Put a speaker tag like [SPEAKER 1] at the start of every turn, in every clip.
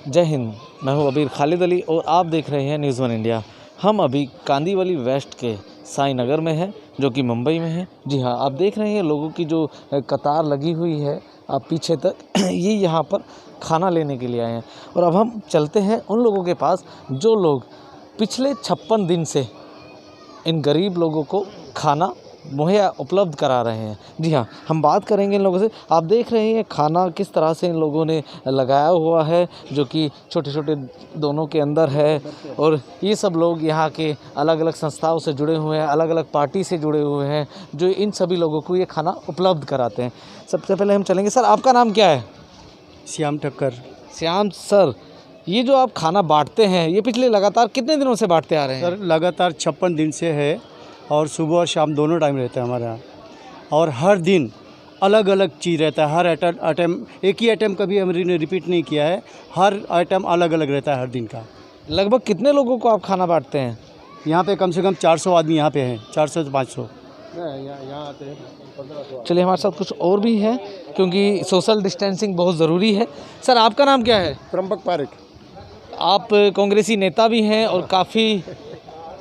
[SPEAKER 1] जय हिंद। मैं हूं अबीर खालिद अली और आप देख रहे हैं न्यूज़ वन इंडिया। हम अभी कांदीवली वेस्ट के साई नगर में हैं, जो कि मुंबई में है। जी हाँ, आप देख रहे हैं लोगों की जो कतार लगी हुई है आप पीछे तक, ये यहाँ पर खाना लेने के लिए आए हैं। और अब हम चलते हैं उन लोगों के पास जो लोग पिछले 56 दिन से इन गरीब लोगों को खाना मुहैया उपलब्ध करा रहे हैं। जी हाँ, हम बात करेंगे इन लोगों से। आप देख रहे हैं खाना किस तरह से इन लोगों ने लगाया हुआ है, जो कि छोटे छोटे दोनों के अंदर है। और ये सब लोग यहाँ के अलग अलग संस्थाओं से जुड़े हुए हैं, अलग अलग पार्टी से जुड़े हुए हैं, जो इन सभी लोगों को ये खाना उपलब्ध कराते हैं। सबसे पहले हम चलेंगे। सर, आपका नाम क्या है?
[SPEAKER 2] श्याम ठक्कर।
[SPEAKER 1] श्याम सर, ये जो आप खाना बांटते हैं, ये पिछले लगातार कितने दिनों से बांटते आ रहे हैं?
[SPEAKER 2] सर, लगातार 56 दिन से है और सुबह और शाम दोनों टाइम रहता है हमारे यहाँ। और हर दिन अलग अलग चीज़ रहता है। हर आइटम एक ही आइटम कभी हमने रिपीट नहीं किया है। हर आइटम अलग अलग रहता है हर दिन का।
[SPEAKER 1] लगभग कितने लोगों को आप खाना बांटते हैं?
[SPEAKER 2] यहाँ पे कम से कम 400 आदमी यहाँ पे हैं, 400 से 500।
[SPEAKER 1] यहाँ आते हैं 1500। चलिए, हमारे साथ कुछ और भी हैं, क्योंकि सोशल डिस्टेंसिंग बहुत ज़रूरी है। सर, आपका नाम क्या है?
[SPEAKER 3] त्र्यंबक पारेख।
[SPEAKER 1] आप कांग्रेसी नेता भी हैं और काफ़ी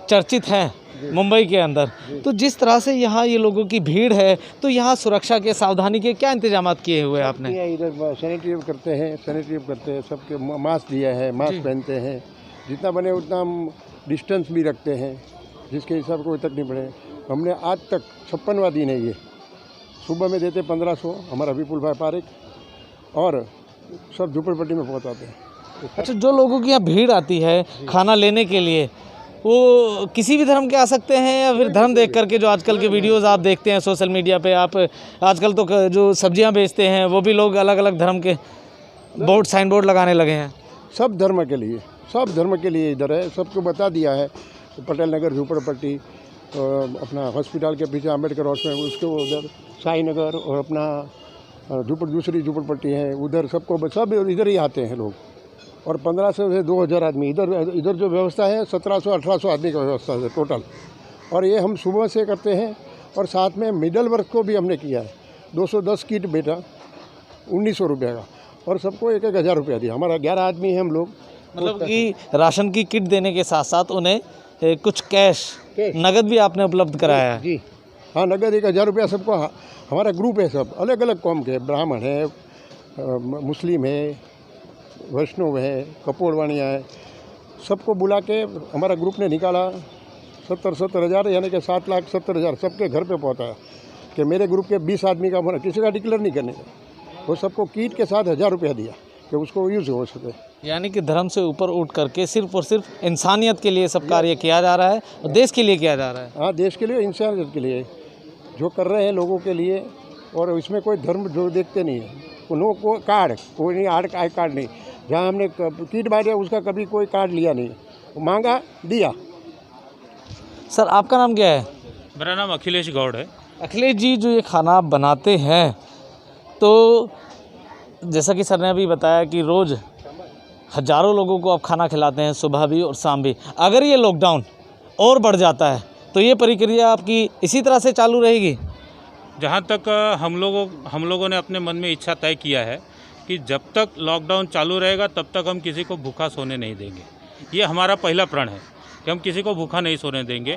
[SPEAKER 1] चर्चित हैं मुंबई के अंदर। तो जिस तरह से यहाँ ये लोगों की भीड़ है, तो यहाँ सुरक्षा के, सावधानी के क्या इंतजामात किए हुए आपने?
[SPEAKER 3] इधर सैनिटरी करते हैं, सबके मास्क दिया है, मास्क पहनते हैं, जितना बने उतना हम डिस्टेंस भी रखते हैं, जिसके हिसाब कोई तक नहीं पड़े। हमने आज तक 56वां दिन है ये। सुबह में देते 1500 हमारा विपुल भाई पारेख, और सब झोपड़पट्टी में पहुँचाते हैं।
[SPEAKER 1] अच्छा, जो लोगों की यहाँ भीड़ आती है खाना लेने के लिए, वो किसी भी धर्म के आ सकते हैं या फिर धर्म देख करके, जो आजकल के वीडियोस आप देखते हैं सोशल मीडिया पे, आप आजकल तो जो सब्जियां बेचते हैं वो भी लोग अलग अलग धर्म के साइन बोर्ड लगाने लगे हैं।
[SPEAKER 3] सब धर्म के लिए इधर है। सबको बता दिया है। पटेल नगर झोपड़पट्टी, अपना हॉस्पिटल के पीछे अम्बेडकर हॉस्पिटल, उसके उधर साई नगर, और अपना दूसरी झोपड़पट्टी है उधर, सब इधर ही आते हैं लोग। और 1500 से 2000 आदमी इधर जो व्यवस्था है, 1700-1800 आदमी का व्यवस्था है टोटल। और ये हम सुबह से करते हैं। और साथ में मिडल वर्ग को भी हमने किया है। 210 किट बेटा 1900 रुपये का, और सबको 1-1 हज़ार रुपया दिया। हमारा 11 आदमी हैं हम लोग।
[SPEAKER 1] मतलब कि राशन की किट देने के साथ साथ उन्हें कुछ कैश नगद भी आपने उपलब्ध कराया है?
[SPEAKER 3] जी हाँ, नगद 1,000 रुपया सबको। हमारा ग्रुप है, सब अलग अलग कौम के, ब्राह्मण है, मुस्लिम है, वैष्णव है, कपोड़वाणिया है, सबको बुला के हमारा ग्रुप ने निकाला 70 हज़ार, यानी कि 7,70,000 सबके घर पे पहुँचाया। कि मेरे ग्रुप के 20 आदमी का होना, किसी का डिक्लेयर नहीं करने का, वो सबको किट के साथ 1,000 रुपया दिया कि उसको यूज़ हो सके।
[SPEAKER 1] यानी कि धर्म से ऊपर उठ करके सिर्फ और सिर्फ इंसानियत के लिए सब कार्य किया जा रहा है और देश के लिए किया जा रहा है।
[SPEAKER 3] हाँ, देश के लिए, इंसानियत के लिए जो कर रहे हैं लोगों के लिए। और इसमें कोई धर्म जो देखते नहीं है, को कार्ड कोई नहीं, आई कार्ड नहीं। जहाँ हमने किट बांटे उसका कभी कोई कार्ड लिया नहीं, मांगा दिया।
[SPEAKER 1] सर, आपका नाम क्या है?
[SPEAKER 4] मेरा नाम अखिलेश गौड़ है।
[SPEAKER 1] अखिलेश जी, जो ये खाना आप बनाते हैं, तो जैसा कि सर ने अभी बताया कि रोज़ हज़ारों लोगों को आप खाना खिलाते हैं, सुबह भी और शाम भी। अगर ये लॉकडाउन और बढ़ जाता है तो ये प्रक्रिया आपकी इसी तरह से चालू रहेगी?
[SPEAKER 4] जहाँ तक हम लोगों ने अपने मन में इच्छा तय किया है कि जब तक लॉकडाउन चालू रहेगा तब तक हम किसी को भूखा सोने नहीं देंगे। ये हमारा पहला प्रण है कि हम किसी को भूखा नहीं सोने देंगे।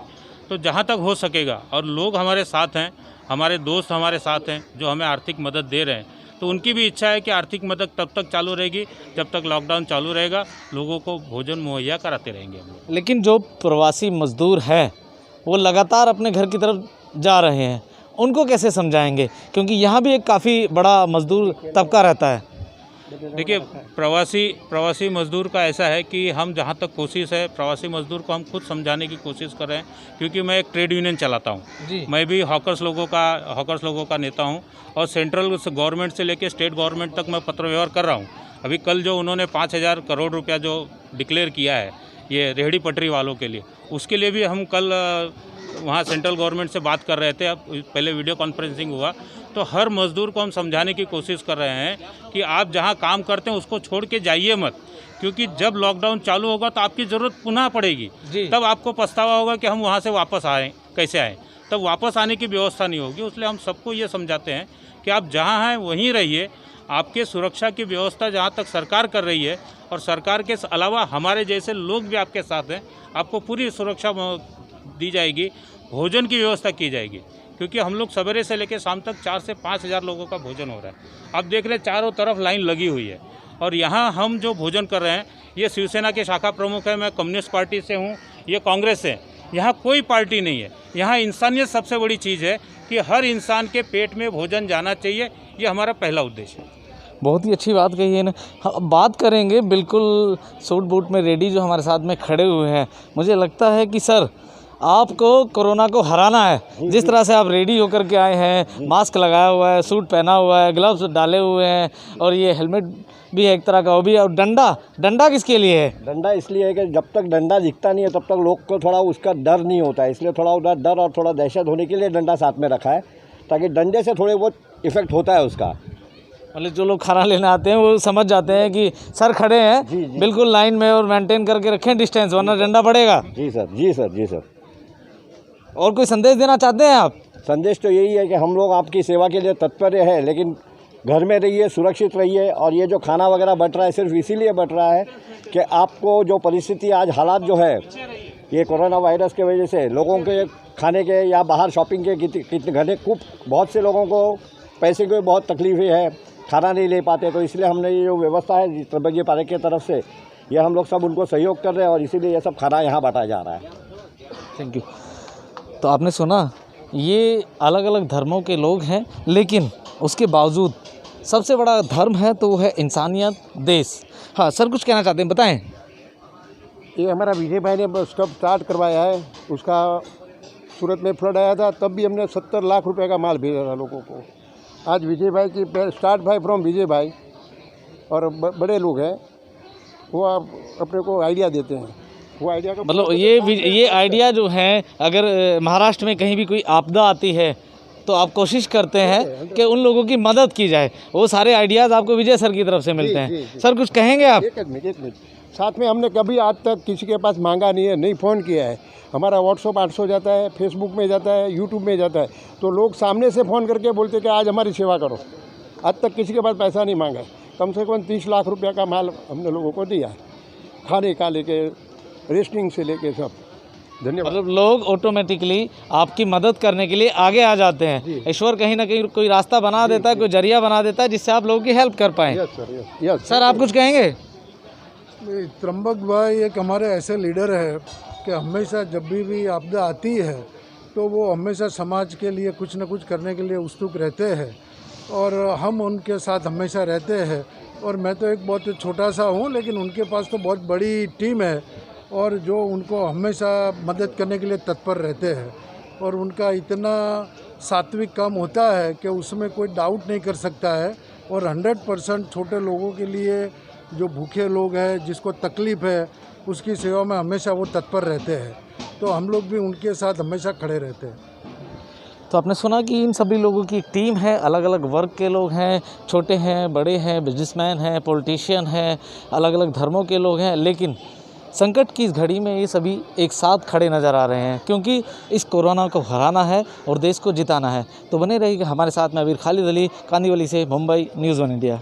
[SPEAKER 4] तो जहाँ तक हो सकेगा, और लोग हमारे साथ हैं, हमारे दोस्त हमारे साथ हैं जो हमें आर्थिक मदद दे रहे हैं, तो उनकी भी इच्छा है कि आर्थिक मदद तब तक चालू रहेगी जब तक लॉकडाउन चालू रहेगा। लोगों को भोजन मुहैया कराते रहेंगे हम लोग।
[SPEAKER 1] लेकिन जो प्रवासी मजदूर हैं वो लगातार अपने घर की तरफ जा रहे हैं, उनको कैसे समझाएंगे? क्योंकि यहाँ भी एक काफ़ी बड़ा मजदूर तबका रहता है।
[SPEAKER 4] देखिए, प्रवासी मजदूर का ऐसा है कि हम जहाँ तक कोशिश है, प्रवासी मजदूर को हम खुद समझाने की कोशिश कर रहे हैं। क्योंकि मैं एक ट्रेड यूनियन चलाता हूँ, मैं भी हॉकर्स लोगों का नेता हूँ, और सेंट्रल गवर्नमेंट से लेकर स्टेट गवर्नमेंट तक मैं पत्र व्यवहार कर रहा हूँ। अभी कल जो उन्होंने 5,000 करोड़ रुपया जो डिक्लेयर किया है ये रेहड़ी पटरी वालों के लिए, उसके लिए भी हम कल वहाँ सेंट्रल गवर्नमेंट से बात कर रहे थे। अब पहले वीडियो कॉन्फ्रेंसिंग हुआ, तो हर मज़दूर को हम समझाने की कोशिश कर रहे हैं कि आप जहाँ काम करते हैं उसको छोड़ के जाइए मत। क्योंकि जब लॉकडाउन चालू होगा तो आपकी ज़रूरत पुनः पड़ेगी, तब आपको पछतावा होगा कि हम वहाँ से वापस आएँ, कैसे आएँ, तब वापस आने की व्यवस्था नहीं होगी। इसलिए हम सबको ये समझाते हैं कि आप जहाँ हैं वहीं रहिए, आपके सुरक्षा की व्यवस्था जहाँ तक सरकार कर रही है और सरकार के अलावा हमारे जैसे लोग भी आपके साथ हैं, आपको पूरी सुरक्षा दी जाएगी। भोजन की व्यवस्था की जाएगी, क्योंकि हम लोग सवेरे से लेकर शाम तक 4 से 5 हज़ार लोगों का भोजन हो रहा है। आप देख रहे हैं चारों तरफ लाइन लगी हुई है और यहाँ हम जो भोजन कर रहे हैं, ये शिवसेना के शाखा प्रमुख है, मैं कम्युनिस्ट पार्टी से हूँ, ये कांग्रेस से। यहाँ कोई पार्टी नहीं है, यहाँ इंसानियत सबसे बड़ी चीज़ है कि हर इंसान के पेट में भोजन जाना चाहिए, ये हमारा पहला उद्देश्य है।
[SPEAKER 1] बहुत ही अच्छी बात कही है ना। हम बात करेंगे बिल्कुल सूट बूट में रेडी जो हमारे साथ में खड़े हुए हैं। मुझे लगता है कि सर आपको कोरोना को हराना है। जिस तरह से आप रेडी होकर के आए हैं, मास्क लगाया हुआ है, सूट पहना हुआ है, ग्लव्स डाले हुए हैं और ये हेलमेट भी है एक तरह का, वो भी। और डंडा किसके लिए है?
[SPEAKER 5] डंडा इसलिए है कि जब तक डंडा दिखता नहीं है तब तक लोग को थोड़ा उसका डर नहीं होता है, इसलिए थोड़ा उधर डर और थोड़ा दहशत होने के लिए डंडा साथ में रखा है, ताकि डंडे से थोड़े बहुत इफेक्ट होता है उसका।
[SPEAKER 1] मतलब जो लोग खाना लेने आते हैं वो समझ जाते हैं कि सर खड़े हैं,
[SPEAKER 5] जी, जी।
[SPEAKER 1] बिल्कुल लाइन में और मेंटेन करके रखें डिस्टेंस, वरना डंडा पड़ेगा।
[SPEAKER 5] जी सर, जी सर, जी सर।
[SPEAKER 1] और कोई संदेश देना चाहते हैं आप?
[SPEAKER 5] संदेश तो यही है कि हम लोग आपकी सेवा के लिए तत्पर है, लेकिन घर में रहिए, सुरक्षित रहिए। और ये जो खाना वगैरह बट रहा है सिर्फ इसीलिए बट रहा है कि आपको जो परिस्थिति आज हालात जो है ये कोरोना वायरस की वजह से लोगों के खाने के या बाहर शॉपिंग के कितने घंटे बहुत से लोगों को पैसे की बहुत तकलीफें है, खाना नहीं ले पाते। तो इसलिए हमने ये जो व्यवस्था है त्रिभंगी पार्क की तरफ से, ये हम लोग सब उनको सहयोग कर रहे हैं और इसीलिए ये सब खाना यहाँ बांटा जा रहा है।
[SPEAKER 1] Thank you. तो आपने सुना, ये अलग अलग धर्मों के लोग हैं, लेकिन उसके बावजूद सबसे बड़ा धर्म है तो वो है इंसानियत, देश। हाँ सर, कुछ कहना चाहते हैं, बताएं।
[SPEAKER 3] ये हमारा विजय भाई ने स्टॉप स्टार्ट करवाया है। उसका सूरत में फ्लड आया था, तब भी हमने 70 लाख रुपए का माल भेजा था लोगों को। आज विजय भाई की स्टार्ट भाई फ्रॉम विजय भाई और बड़े लोग हैं, वो आप अपने को आइडिया देते हैं। वो आइडिया का
[SPEAKER 1] मतलब ये आइडिया जो है, अगर महाराष्ट्र में कहीं भी कोई आपदा आती है तो आप कोशिश करते हैं कि उन लोगों की मदद की जाए। वो सारे आइडियाज़ आपको विजय सर की तरफ से मिलते हैं।
[SPEAKER 3] जी।
[SPEAKER 1] सर कुछ कहेंगे आप?
[SPEAKER 3] एक मिनट। साथ में हमने कभी आज तक किसी के पास मांगा नहीं है, नहीं फ़ोन किया है। हमारा व्हाट्सअप 800 जाता है, फेसबुक में जाता है, यूट्यूब में जाता है, तो लोग सामने से फ़ोन करके बोलते कि आज हमारी सेवा करो। आज तक किसी के पास पैसा नहीं मांगा है। कम से कम 30 लाख रुपया का माल हमने लोगों को दिया है, खाने का लेके, रेस्टिंग से लेके सब। धन्यवाद।
[SPEAKER 1] मतलब लोग ऑटोमेटिकली आपकी मदद करने के लिए आगे आ जाते हैं। ईश्वर कहीं ना कहीं कोई रास्ता बना देता है, कोई जरिया बना देता है जिससे आप लोगों की हेल्प कर पाएँ।
[SPEAKER 3] Yes sir, yes.
[SPEAKER 1] सर आप कुछ कहेंगे?
[SPEAKER 6] त्र्यंबक भाई एक हमारे ऐसे लीडर है कि हमेशा जब भी आपदा आती है तो वो हमेशा समाज के लिए कुछ न कुछ करने के लिए उत्सुक रहते हैं और हम उनके साथ हमेशा रहते हैं। और मैं तो एक बहुत छोटा सा हूँ, लेकिन उनके पास तो बहुत बड़ी टीम है और जो उनको हमेशा मदद करने के लिए तत्पर रहते हैं। और उनका इतना सात्विक काम होता है कि उसमें कोई डाउट नहीं कर सकता है। और 100% छोटे लोगों के लिए, जो भूखे लोग हैं, जिसको तकलीफ़ है, उसकी सेवा में हमेशा वो तत्पर रहते हैं। तो हम लोग भी उनके साथ हमेशा खड़े रहते हैं।
[SPEAKER 1] तो आपने सुना कि इन सभी लोगों की टीम है, अलग अलग वर्ग के लोग हैं, छोटे हैं, बड़े हैं, बिजनेसमैन हैं, पॉलिटिशियन हैं, अलग अलग धर्मों के लोग हैं, लेकिन संकट की इस घड़ी में ये सभी एक साथ खड़े नज़र आ रहे हैं, क्योंकि इस कोरोना को हराना है और देश को जिताना है। तो बने रहिएगा हमारे साथ में। अबीर खालिद अली, कांदीवली से, मुंबई, न्यूज़ 1 इंडिया।